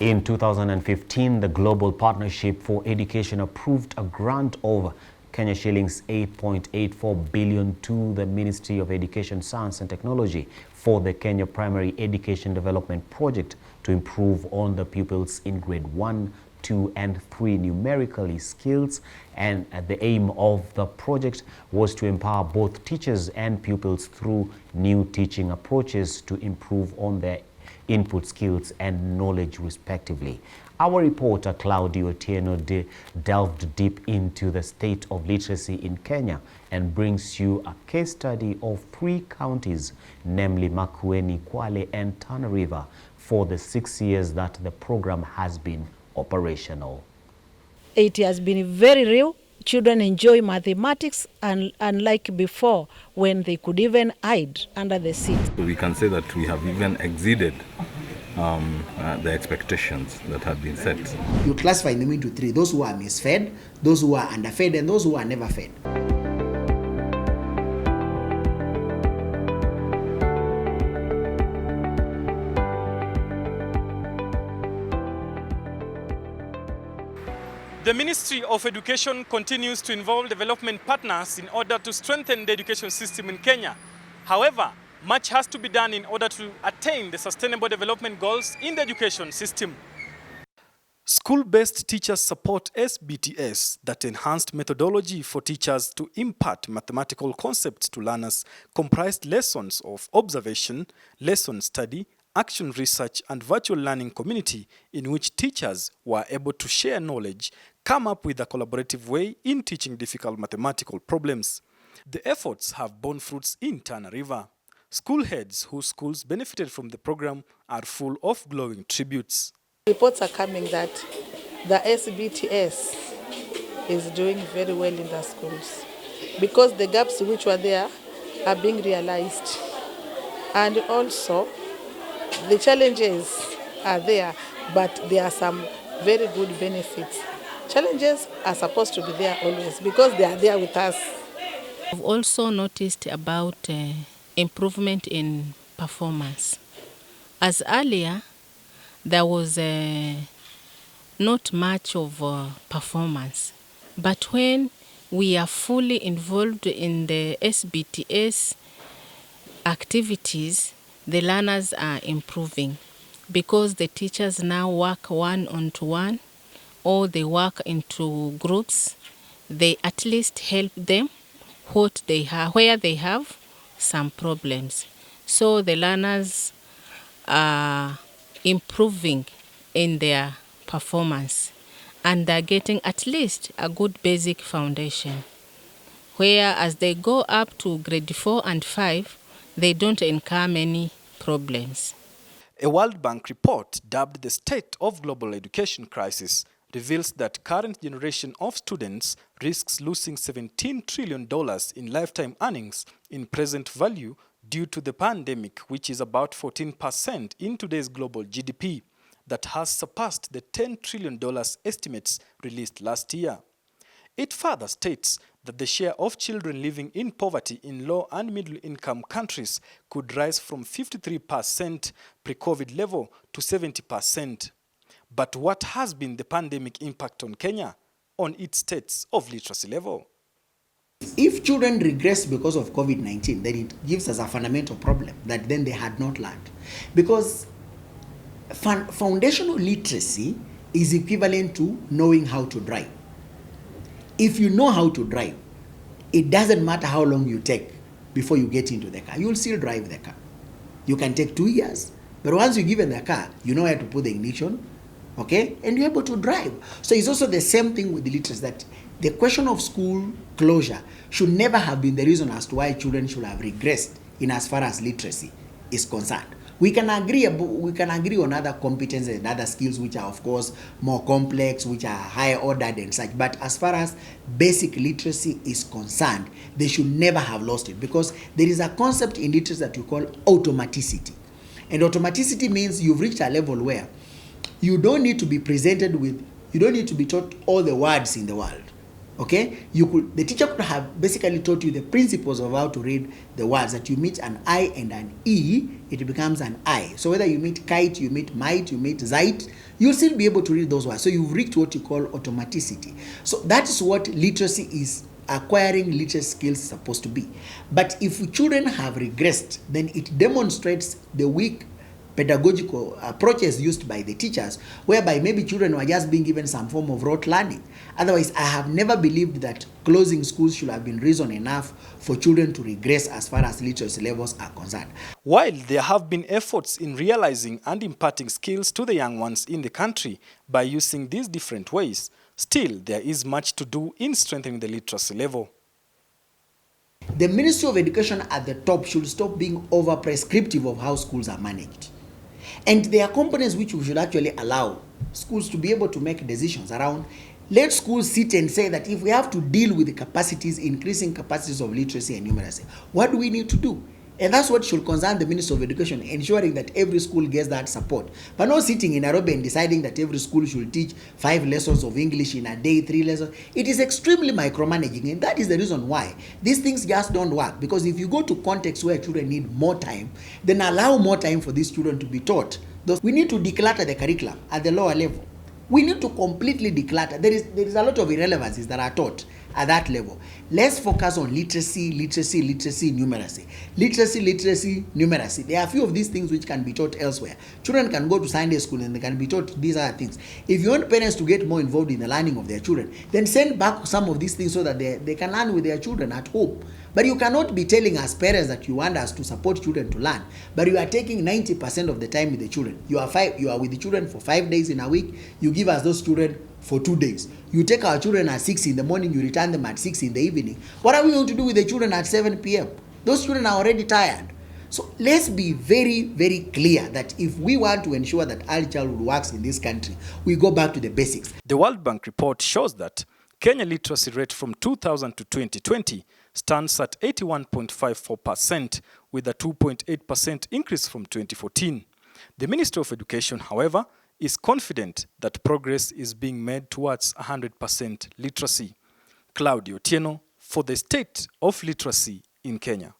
In 2015, the Global Partnership for Education approved a grant of Kenya shillings 8.84 billion to the Ministry of Education, Science and Technology for the Kenya Primary Education Development Project to improve on the pupils in grade 1, 2 and 3 numerically skills. And the aim of the project was to empower both teachers and pupils through new teaching approaches to improve on their input skills and knowledge respectively. Our reporter Claudio Otieno delved deep into the state of literacy in Kenya and brings you a case study of 3 counties, namely Makueni, Kwale and Tana River, for the 6 years that the program has been operational. It has been very real. Children enjoy mathematics, and unlike before when they could even hide under the seat. So we can say that we have even exceeded the expectations that had been set. You classify them into 3: those who are misfed, those who are underfed, and those who are never fed. The Ministry of Education continues to involve development partners in order to strengthen the education system in Kenya. However, much has to be done in order to attain the sustainable development goals in the education system. School-based teachers support SBTS, that enhanced methodology for teachers to impart mathematical concepts to learners, comprised lessons of observation, lesson study, action research and virtual learning community in which teachers were able to share knowledge, come up with a collaborative way in teaching difficult mathematical problems. The efforts have borne fruits in Tana River. School heads whose schools benefited from the program are full of glowing tributes. Reports are coming that the SBTS is doing very well in the schools because the gaps which were there are being realized, and also the challenges are there, but there are some very good benefits. Challenges are supposed to be there always because they are there with us. I've also noticed about improvement in performance. As earlier, there was not much of performance, but when we are fully involved in the SBTS activities, the learners are improving because the teachers now work one-on-one or they work into groups. They at least help them what they have, where they have some problems. So the learners are improving in their performance and they're getting at least a good basic foundation, where as they go up to grade 4 and 5, they don't incur many problems. A World Bank report dubbed the State of Global Education Crisis reveals that current generation of students risks losing $17 trillion in lifetime earnings in present value due to the pandemic, which is about 14% in today's global GDP, that has surpassed the $10 trillion estimates released last year. It further states that the share of children living in poverty in low and middle income countries could rise from 53% pre-COVID level to 70%. But what has been the pandemic impact on Kenya on its states of literacy level? If children regress because of COVID-19, then it gives us a fundamental problem that then they had not learned. Because foundational literacy is equivalent to knowing how to drive. If you know how to drive, it doesn't matter how long you take before you get into the car. You'll still drive the car. You can take 2 years, but once you're given the car, you know where to put the ignition, okay? And you're able to drive. So it's also the same thing with the literacy, that the question of school closure should never have been the reason as to why children should have regressed in as far as literacy is concerned. We can agree on other competences and other skills which are of course more complex, which are higher ordered and such. But as far as basic literacy is concerned, they should never have lost it, because there is a concept in literacy that we call automaticity. And automaticity means you've reached a level where you don't need to be presented with, you don't need to be taught all the words in the world. Okay, the teacher could have basically taught you the principles of how to read the words. That you meet an I and an E, it becomes an I. So whether you meet kite, you meet might, you meet zeit, you'll still be able to read those words. So you've reached what you call automaticity. So that is what literacy is. Acquiring literacy skills is supposed to be. But if children have regressed, then it demonstrates the weak pedagogical approaches used by the teachers, whereby maybe children were just being given some form of rote learning. Otherwise, I have never believed that closing schools should have been reason enough for children to regress as far as literacy levels are concerned. While there have been efforts in realizing and imparting skills to the young ones in the country by using these different ways, still there is much to do in strengthening the literacy level. The Ministry of Education at the top should stop being over-prescriptive of how schools are managed. And there are components which we should actually allow schools to be able to make decisions around. Let schools sit and say that if we have to deal with the capacities, increasing capacities of literacy and numeracy, what do we need to do? And that's what should concern the Minister of Education, ensuring that every school gets that support. But not sitting in Nairobi and deciding that every school should teach 5 lessons of English in a day, 3 lessons. It is extremely micromanaging, and that is the reason why these things just don't work. Because if you go to contexts where children need more time, then allow more time for these children to be taught. We need to declutter the curriculum at the lower level. We need to completely declutter. There is a lot of irrelevancies that are taught at that level. Let's focus on literacy, numeracy. Literacy, numeracy. There are a few of these things which can be taught elsewhere. Children can go to Sunday school and they can be taught these other things. If you want parents to get more involved in the learning of their children, then send back some of these things so that they can learn with their children at home. But you cannot be telling us parents that you want us to support children to learn, but you are taking 90% of the time with the children. You are with the children for 5 days in a week. You give us those children for 2 days. You take our children at 6 in the morning, you return them at 6 in the evening. What are we going to do with the children at 7 p.m.? Those children are already tired. So let's be very, very clear that if we want to ensure that early childhood works in this country, we go back to the basics. The World Bank report shows that Kenya literacy rate from 2000 to 2020 stands at 81.54%, with a 2.8% increase from 2014. The Ministry of Education, however, is confident that progress is being made towards 100% literacy. Claudio Tieno for the State of Literacy in Kenya.